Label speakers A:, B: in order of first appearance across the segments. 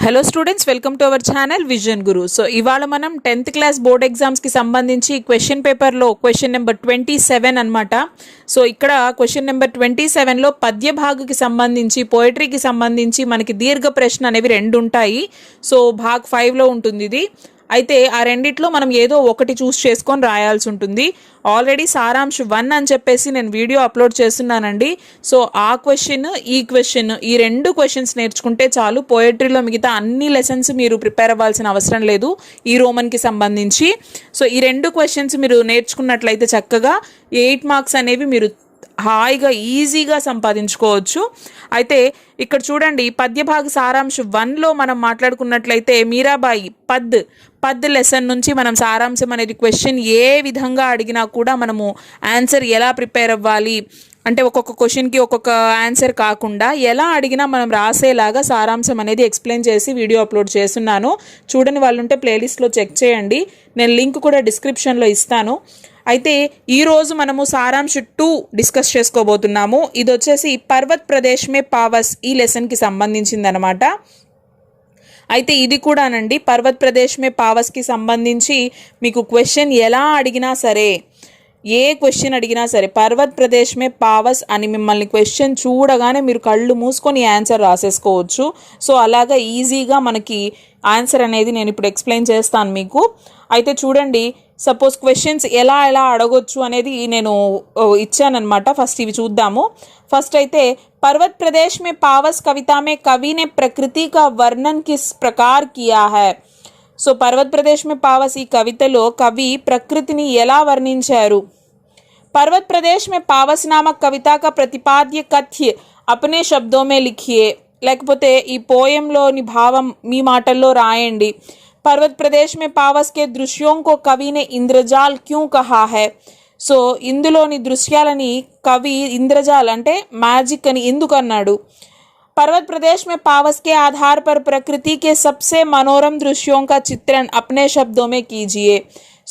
A: Hello students, welcome to our channel vision Guru. So ఇవాళ మనం 10th class board ఎగ్జామ్స్కి సంబంధించి క్వశ్చన్ పేపర్లో క్వశ్చన్ నెంబర్ 27 అనమాట. సో ఇక్కడ క్వశ్చన్ నెంబర్ 27లో పద్య భాగకి సంబంధించి, పోయిటరీకి సంబంధించి మనకి దీర్ఘ ప్రశ్న అనేవి 2 ఉంటాయి. సో భాగ్ 5లో ఉంటుంది ఇది. అయితే ఆ రెండిట్లో మనం ఏదో ఒకటి చూస్ చేసుకొని రాయాల్సి ఉంటుంది. ఆల్రెడీ సారాంశ్ 1 అని చెప్పేసి నేను వీడియో అప్లోడ్ చేస్తున్నానండి. సో ఆ క్వశ్చన్, ఈ క్వశ్చన్, ఈ 2 క్వశ్చన్స్ నేర్చుకుంటే చాలు. పోయట్రీలో మిగతా అన్ని లెసన్స్ మీరు ప్రిపేర్ అవ్వాల్సిన అవసరం లేదు ఈ రోమన్కి సంబంధించి. సో ఈ 2 క్వశ్చన్స్ మీరు నేర్చుకున్నట్లయితే చక్కగా 8 మార్క్స్ అనేవి మీరు హాయిగా ఈజీగా సంపాదించుకోవచ్చు. అయితే ఇక్కడ చూడండి, పద్యభాగ సారాంశం 1లో మనం మాట్లాడుకున్నట్లయితే మీరాబాయి పద్ లెసన్ నుంచి మనం సారాంశం అనేది క్వశ్చన్ ఏ విధంగా అడిగినా కూడా మనము ఆన్సర్ ఎలా ప్రిపేర్ అవ్వాలి అంటే ఒక్కొక్క క్వశ్చన్కి ఒక్కొక్క ఆన్సర్ కాకుండా ఎలా అడిగినా మనం రాసేలాగా సారాంశం అనేది ఎక్స్ప్లెయిన్ చేసి వీడియో అప్లోడ్ చేస్తున్నాను. చూడని వాళ్ళు ఉంటే ప్లేలిస్ట్లో చెక్ చేయండి, నేను లింక్ కూడా డిస్క్రిప్షన్లో ఇస్తాను. అయితే ఈరోజు మనము సారాంశ్ 2 డిస్కస్ చేసుకోబోతున్నాము. ఇది వచ్చేసి పర్వత్ ప్రదేశ్ మే పావస్ ఈ లెసన్కి సంబంధించిందనమాట. అయితే ఇది కూడానండి పర్వత్ ప్రదేశ్ మే పావస్కి సంబంధించి మీకు క్వశ్చన్ ఎలా అడిగినా సరే, ఏ క్వశ్చన్ అడిగినా సరే పర్వత్ ప్రదేశ్ మే పావస్ అని మిమ్మల్ని క్వశ్చన్ చూడగానే మీరు కళ్ళు మూసుకొని ఆన్సర్ రాసేసుకోవచ్చు. సో అలాగా ఈజీగా మనకి ఆన్సర్ అనేది నేను ఇప్పుడు ఎక్స్ప్లెయిన్ చేస్తాను మీకు. అయితే చూడండి, సపోజ్ క్వశ్చన్స్ ఎలా అడగొచ్చు అనేది నేను ఇచ్చానమాట. ఫస్ట్ ఇవి చూద్దాము. ఫస్ట్ అయితే पर्वत प्रदेश में पावस कविता में कवि ने प्रकृति का वर्णन किस प्रकार किया है. సో పర్వత్ ప్రదేశ్ మే పావస్ ఈ కవితలో కవి ప్రకృతిని ఎలా వర్ణించారు. पर्वत प्रदेश में पावस नामक कविता का प्रतिपाद्य कथ्य अपने शब्दों में लिखिए. లేకపోతే ఈ పోయంలోని భావం మీ మాటల్లో రాయండి. पर्वत प्रदेश में पावस के दृश्यों को कवि ने इंद्रजाल क्यों कहा है. సో ఇందులోని దృశ్యాలని కవి ఇంద్రజాల్ అంటే మ్యాజిక్ అని ఎందుకు అన్నాడు. पर्वत प्रदेश में पावस के आधार पर प्रकृति के सबसे मनोरम दृश्यों का चित्रण अपने शब्दों में कीजिए.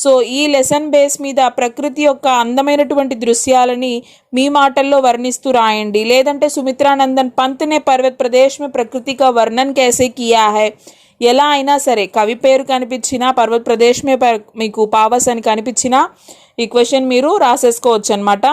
A: సో ఈ లెసన్ బేస్ మీద ప్రకృతి యొక్క అందమైనటువంటి దృశ్యాలని మీ మాటల్లో వర్ణిస్తూ రాయండి. లేదంటే సుమిత్రానందన్ పంత్ నే पर्वत प्रदेश में प्रकृति का वर्णन कैसे किया है. ఎలా అయినా సరే కవి పేరు కనిపించినా, పర్వత్ ప్రదేశ్ మే మీకు పావస్ అని కనిపించినా ఈ క్వశ్చన్ మీరు రాసేసుకోవచ్చు అనమాట.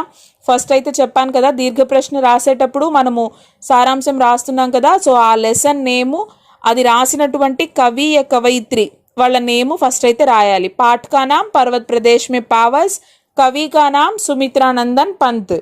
A: ఫస్ట్ అయితే చెప్పాను కదా, దీర్ఘ ప్రశ్న రాసేటప్పుడు మనము సారాంశం రాస్తున్నాం కదా. సో ఆ లెసన్ నేము, అది రాసినటువంటి కవి కవయిత్రి వాళ్ళ నేము ఫస్ట్ అయితే రాయాలి. పాఠ్ కా నామ్ పర్వత్ ప్రదేశ్ మే పావస్, కవి కా నామ్ సుమిత్రానందన్ పంత్.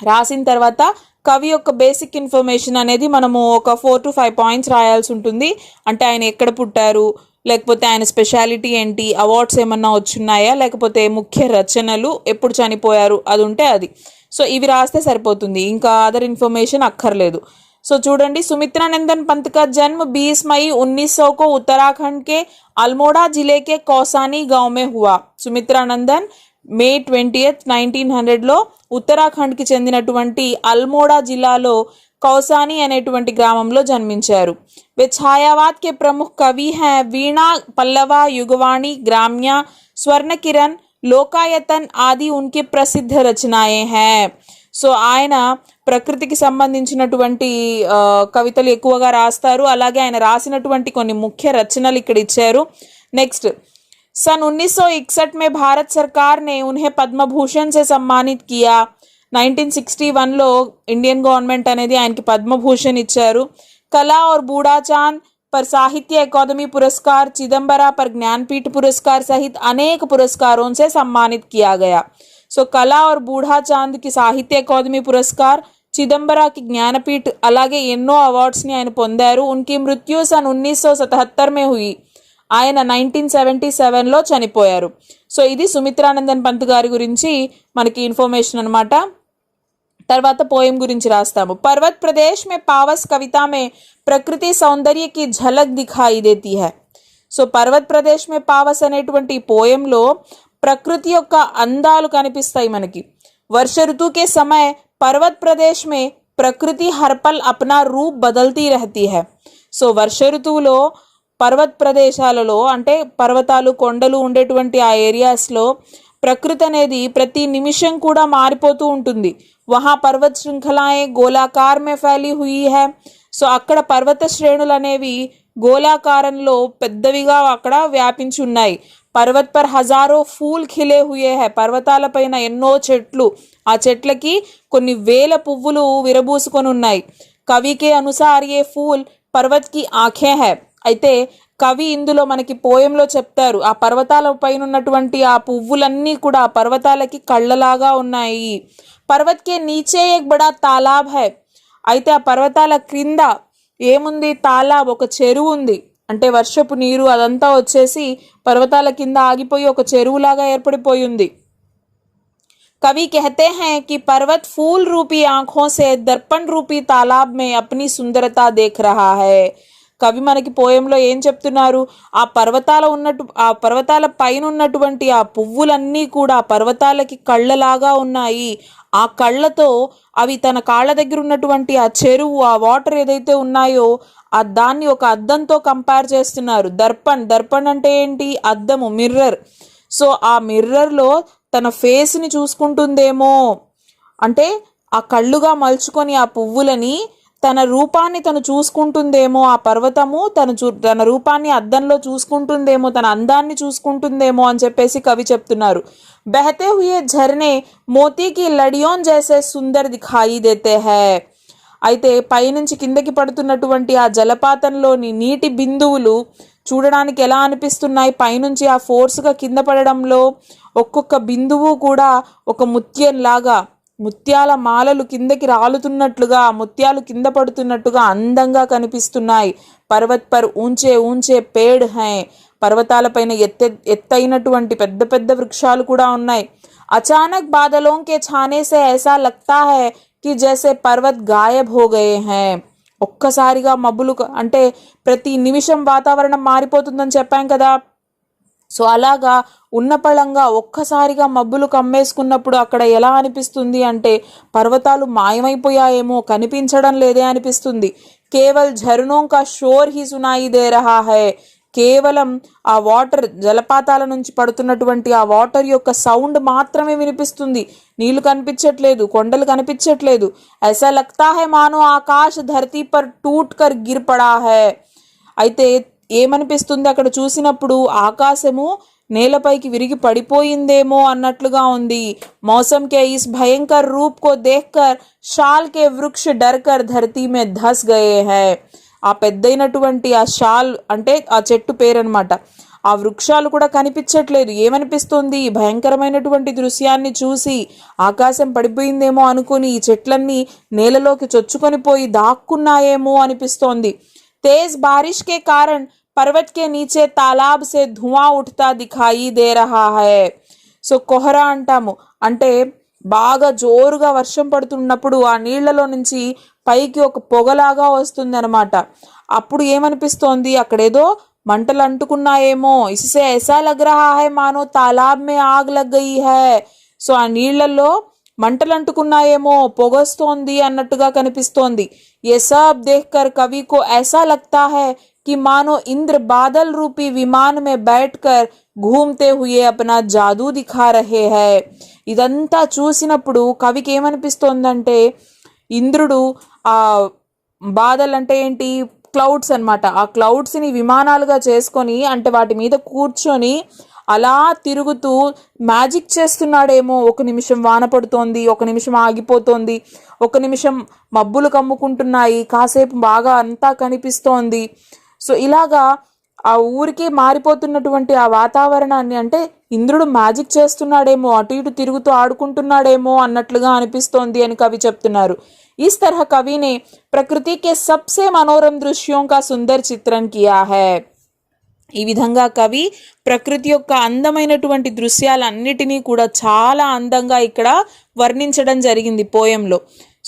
A: రాసిన తర్వాత కవి యొక్క బేసిక్ ఇన్ఫర్మేషన్ అనేది మనము ఒక 4 to 5 పాయింట్స్ రాయాల్సి ఉంటుంది. అంటే ఆయన ఎక్కడ పుట్టారు, లేకపోతే ఆయన స్పెషాలిటీ ఏంటి, అవార్డ్స్ ఏమన్నా వచ్చున్నాయా, లేకపోతే ముఖ్య రచనలు, ఎప్పుడు చనిపోయారు, అది ఉంటే అది. సో ఇవి రాస్తే సరిపోతుంది, ఇంకా అదర్ ఇన్ఫర్మేషన్ అక్కర్లేదు. సో చూడండి, సుమిత్రానందన్ పంత్ का जन्म 20 मई 1900 को उत्तराखंड के अल्मोड़ा जिले के कौसानी गांव में हुआ. సుమిత్రానందన్ మే 20th 1900లో ఉత్తరాఖండ్కి చెందినటువంటి అల్మోడా జిల్లాలో కౌసాని అనేటువంటి గ్రామంలో జన్మించారు. वे छायावाद के प्रमुख कवि हैं. वीणा, पल्लवा, युगवाणी, ग्राम्या, स्वर्ण किरण, लोकायतन आदि उनकी प्रसिद्ध रचनाएं हैं. సో ఆయన ప్రకృతికి సంబంధించినటువంటి కవితలు ఎక్కువగా రాస్తారు. అలాగే ఆయన రాసినటువంటి కొన్ని ముఖ్య రచనలు ఇక్కడ ఇచ్చారు. నెక్స్ట్, सन 1961 में भारत सरकार ने उन्हें पद्म भूषण से सम्मानित किया. 1961లో ఇండియన్ గవర్నమెంట్ అనేది ఆయనకి పద్మభూషణ్ ఇచ్చారు. कला और बूढ़ा चांद पर साहित्य अकादमी पुरस्कार, चिदम्बरा पर ज्ञानपीठ पुरस्कार सहित अनेक पुरस्कारों से सम्मानित किया गया. సో కళా और बूढ़ा चांद की సాహిత్య అకాదమీ పురస్కార్, చిదంబరాకి జ్ఞానపీఠ్, అలాగే ఎన్నో అవార్డ్స్ని ఆయన పొందారు. ఉన్కి మృత్యు सन 1977 में हुई. ఆయన 1977లో చనిపోయారు. సో ఇది సుమిత్రానందన్ పంత్ గారి గురించి మనకి ఇన్ఫర్మేషన్ అనమాట. తర్వాత పోయం గురించి రాస్తాము. पर्वत प्रदेश में पावस कविता में प्रकृति सौंदर्य की झलक दिखाई देती है. సో పర్వత్ ప్రదేశ్ మే పావస్ అనేటువంటి పోయంలో ప్రకృతి యొక్క అందాలు కనిపిస్తాయి మనకి. वर्ष ऋतु के समय पर्वत प्रदेश में प्रकृति हर पल अपना रूप बदलती रहती है. సో వర్ష ఋతువులో పర్వత్ ప్రదేశాలలో అంటే పర్వతాలు, కొండలు ఉండేటువంటి ఆ ఏరియాస్లో ప్రకృతి అనేది ప్రతి నిమిషం కూడా మారిపోతూ ఉంటుంది. వహా పర్వత శృంఖలాయే గోళాకార్ మే ఫైలీ హుయి హై. సో అక్కడ పర్వత శ్రేణులు అనేవి గోళాకారంలో పెద్దవిగా అక్కడ వ్యాపించి ఉన్నాయి. పర్వత్ పర్ హజారో ఫూల్ ఖిలే హుయే హై. పర్వతాలపైన ఎన్నో చెట్లు, ఆ చెట్లకి కొన్ని వేల పువ్వులు విరబూసుకొని ఉన్నాయి. కవికే అనుసార్ ఏ ఫూల్ పర్వత్ కి ఆంఖే హై. అయితే కవి ఇందులో మనకి పోయంలో చెప్తారు, ఆ పర్వతాల పైన ఉన్నటువంటి ఆ పువ్వులన్నీ కూడా ఆ పర్వతాలకి కళ్ళలాగా ఉన్నాయి. పర్వత్ కే నీచే ఏక్ బడా తాలాబ్ హై. అయితే ఆ పర్వతాల క్రింద ఏముంది? తాలాబ్, ఒక చెరువు ఉంది. అంటే వర్షపు నీరు అదంతా వచ్చేసి పర్వతాల కింద ఆగిపోయి ఒక చెరువులాగా ఏర్పడిపోయి ఉంది. कवि कहते हैं कि पर्वत फूल रूपी आंखों से दर्पण रूपी तालाब में अपनी सुंदरता देख रहा है. కవి మనకి పోయంలో ఏం చెప్తున్నారు? ఆ పర్వతాల పైన ఉన్నటువంటి ఆ పువ్వులన్నీ కూడా పర్వతాలకి కళ్ళలాగా ఉన్నాయి. ఆ కళ్ళతో అవి తన కాళ్ళ దగ్గర ఉన్నటువంటి ఆ చెరువు, ఆ వాటర్ ఏదైతే ఉన్నాయో ఆ దాన్ని ఒక అద్దంతో కంపేర్ చేస్తున్నారు. దర్పణ్ అంటే ఏంటి? అద్దము, మిర్రర్. సో ఆ మిర్రర్లో తన ఫేస్ని చూసుకుంటుందేమో, అంటే ఆ కళ్ళుగా మలుచుకొని ఆ పువ్వులని తన రూపాన్ని తను చూసుకుంటుందేమో, ఆ పర్వతము తన రూపాన్ని అద్దంలో చూసుకుంటుందేమో, తన అందాన్ని చూసుకుంటుందేమో అని చెప్పేసి కవి చెప్తున్నారు. బహతే హుయే ఝర్నే మోతీకి లడియోన్ జైసే సుందర్ దిఖాయి దేతే హై. అయితే పైనుంచి కిందకి పడుతున్నటువంటి ఆ జలపాతంలోని నీటి బిందువులు చూడడానికి ఎలా అనిపిస్తున్నాయి? పైనుంచి ఆ ఫోర్స్గా కింద పడడంలో ఒక్కొక్క బిందువు కూడా ఒక ముత్యంలాగా, ముత్యాల మాలలు కిందకి రాలుతున్నట్లుగా, ముత్యాలు కింద పడుతున్నట్టుగా అందంగా కనిపిస్తున్నాయి. పర్వత్ పర్ ఊంచే ఊంచే పేడ్ హై. పర్వతాలపైన ఎత్తైనటువంటి పెద్ద పెద్ద వృక్షాలు కూడా ఉన్నాయి. అచానక్ బాదలోం కే ఛానే సే ఐసా లగ్తా హై కి జైసే పర్వత్ గాయబ్ హో గయే హై. ఒక్కసారిగా మబ్బులు, అంటే ప్రతి నిమిషం వాతావరణం మారిపోతుందని చెప్పాం కదా. సో అలాగా ఉన్నపళంగా ఒక్కసారిగా మబ్బులు కమ్మేసుకున్నప్పుడు అక్కడ ఎలా అనిపిస్తుంది అంటే పర్వతాలు మాయమైపోయాయేమో, కనిపించడం లేదే అనిపిస్తుంది. కేవల్ ఝర్నోం కా షోర్ హీ సునాయి దే రహా హై. కేవలం ఆ వాటర్, జలపాతాల నుంచి పడుతున్నటువంటి ఆ వాటర్ యొక్క సౌండ్ మాత్రమే వినిపిస్తుంది. నీళ్లు కనిపించట్లేదు, కొండలు కనిపించట్లేదు. ఐసా లగ్తా హై మానో ఆకాశ్ ధరతీ పర్ టూట్ కర్ గిర్ పడా హై. అయితే ఏమనిపిస్తుంది అక్కడ చూసినప్పుడు? ఆకాశము నేలపైకి విరిగి పడిపోయిందేమో అన్నట్లుగా ఉంది. మౌసమ్ కే ఇస్ భయంకర్ రూప్ కో దేఖ్కర్ షాల్ కే వృక్ష డర్కర్ ధరతీ మే ధస్ గయే హై. ఆ పెద్దయినటువంటి ఆ షాల్ అంటే ఆ చెట్టు పేరనమాట. ఆ వృక్షాలు కూడా కనిపించట్లేదు. ఏమనిపిస్తుంది? భయంకరమైనటువంటి దృశ్యాన్ని చూసి ఆకాశం పడిపోయిందేమో అనుకుని ఈ చెట్లన్నీ నేలలోకి చొచ్చుకొని పోయి దాక్కున్నాయేమో అనిపిస్తోంది. तेज बारिश के कारण पर्वत के नीचे तालाब से धुआं उठता दिखाई दे रहा है. సో కొహరా అంటాము, అంటే బాగా జోరుగా వర్షం పడుతున్నప్పుడు ఆ నీళ్లలో నుంచి పైకి ఒక పొగలాగా వస్తుంది అనమాట. అప్పుడు ఏమనిపిస్తోంది? అక్కడేదో మంటలు అంటుకున్నాయేమో. ఇసే ఐసా లగ్ రహా హై మానో తాలాబ్ మే ఆగ్ లగ్ గయి హై. సో ఆ నీళ్లలో మంటలు అంటుకున్నాయేమో, పొగొస్తోంది అన్నట్టుగా కనిపిస్తోంది. ये सब देखकर कवि को ऐसा लगता है कि मानो इंद्र बादल रूपी विमान में बैठकर घूमते हुए अपना जादू दिखा रहे हैं. ఇదంతా చూసినప్పుడు కవికి ఏమనిపిస్తోందంటే ఇంద్రుడు ఆ బాదల్ అంటే ఏంటి? క్లౌడ్స్ అన్నమాట. ఆ క్లౌడ్స్ని విమానాలుగా చేసుకొని, అంటే వాటి మీద కూర్చొని అలా తిరుగుతూ మ్యాజిక్ చేస్తున్నాడేమో. ఒక నిమిషం వాన పడుతోంది, ఒక నిమిషం ఆగిపోతోంది, ఒక నిమిషం మబ్బులు కమ్ముకుంటున్నాయి, కాసేపు బాగా అంతా కనిపిస్తోంది. సో ఇలాగా ఆ ఊరికే మారిపోతున్నటువంటి ఆ వాతావరణాన్ని, అంటే ఇంద్రుడు మ్యాజిక్ చేస్తున్నాడేమో, అటు ఇటు తిరుగుతూ ఆడుకుంటున్నాడేమో అన్నట్లుగా అనిపిస్తోంది అని కవి చెప్తున్నారు. इस तरह कवि ने प्रकृति के सबसे मनोरम दृश्यों का सुंदर चित्रण किया है. ఈ విధంగా కవి ప్రకృతి యొక్క అందమైనటువంటి దృశ్యాలన్నిటినీ కూడా చాలా అందంగా ఇక్కడ వర్ణించడం జరిగింది పోయంలో.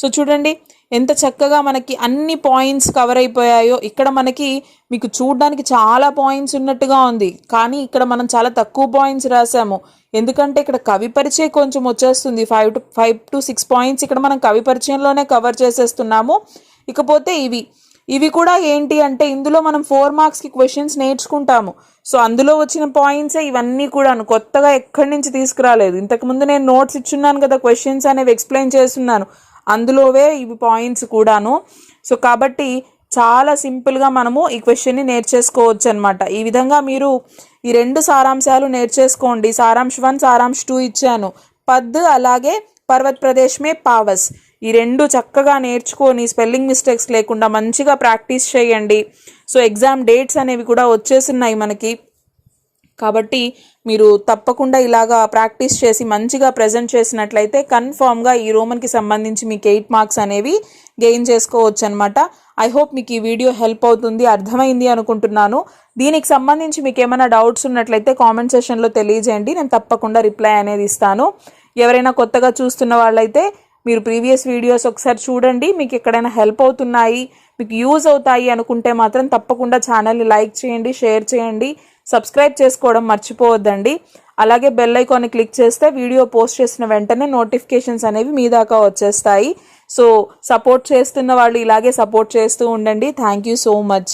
A: సో చూడండి ఎంత చక్కగా మనకి అన్ని పాయింట్స్ కవర్ అయిపోయాయో. ఇక్కడ మనకి మీకు చూడడానికి చాలా పాయింట్స్ ఉన్నట్టుగా ఉంది, కానీ ఇక్కడ మనం చాలా తక్కువ పాయింట్స్ రాసాము. ఎందుకంటే ఇక్కడ కవి పరిచయం కొంచెం వచ్చేస్తుంది. 5 to 6 పాయింట్స్ ఇక్కడ మనం కవి పరిచయంలోనే కవర్ చేసేస్తున్నాము. ఇకపోతే ఇవి ఇవి కూడా ఏంటి అంటే ఇందులో మనం 4 మార్క్స్కి క్వశ్చన్స్ నేర్చుకుంటాము. సో అందులో వచ్చిన పాయింట్సే ఇవన్నీ కూడాను, కొత్తగా ఎక్కడి నుంచి తీసుకురాలేదు. ఇంతకుముందు నేను నోట్స్ ఇచ్చున్నాను కదా, క్వశ్చన్స్ అనేవి ఎక్స్ప్లెయిన్ చేస్తున్నాను, అందులోవే ఇవి పాయింట్స్ కూడాను. సో కాబట్టి చాలా సింపుల్గా మనము ఈ క్వశ్చన్ని నేర్చేసుకోవచ్చు అనమాట. ఈ విధంగా మీరు ఈ 2 సారాంశాలు నేర్చేసుకోండి. సారాంశ్ 1, సారాంశ్ 2 ఇచ్చాను. పద్ అలాగే పర్వత్ ప్రదేశ్ మే పావస్, ఈ 2 చక్కగా నేర్చుకొని స్పెల్లింగ్ మిస్టేక్స్ లేకుండా మంచిగా ప్రాక్టీస్ చేయండి. సో ఎగ్జామ్ డేట్స్ అనేవి కూడా వచ్చేస్తున్నాయి మనకి, కాబట్టి మీరు తప్పకుండా ఇలాగా ప్రాక్టీస్ చేసి మంచిగా ప్రజెంట్ చేసినట్లయితే కన్ఫామ్గా ఈ రోమన్కి సంబంధించి మీకు 8 మార్క్స్ అనేవి గెయిన్ చేసుకోవచ్చు అనమాట. ఐ హోప్ మీకు ఈ వీడియో హెల్ప్ అవుతుంది, అర్థమైంది అనుకుంటున్నాను. దీనికి సంబంధించి మీకు ఏమైనా డౌట్స్ ఉన్నట్లయితే కామెంట్ సెషన్లో తెలియజేయండి, నేను తప్పకుండా రిప్లై అనేది ఇస్తాను. ఎవరైనా కొత్తగా చూస్తున్న వాళ్ళైతే మీరు ప్రీవియస్ వీడియోస్ ఒకసారి చూడండి, మీకు ఎక్కడైనా హెల్ప్ అవుతున్నాయి, మీకు యూజ్ అవుతాయి అనుకుంటే మాత్రం తప్పకుండా ఛానల్ని లైక్ చేయండి, షేర్ చేయండి, సబ్స్క్రైబ్ చేసుకోవడం మర్చిపోవద్దండి. అలాగే బెల్ ఐకాన్ని క్లిక్ చేస్తే వీడియో పోస్ట్ చేసిన వెంటనే నోటిఫికేషన్స్ అనేవి మీ దాకా వచ్చేస్తాయి. సో సపోర్ట్ చేస్తున్న వాళ్ళు ఇలాగే సపోర్ట్ చేస్తూ ఉండండి. Thank you so much.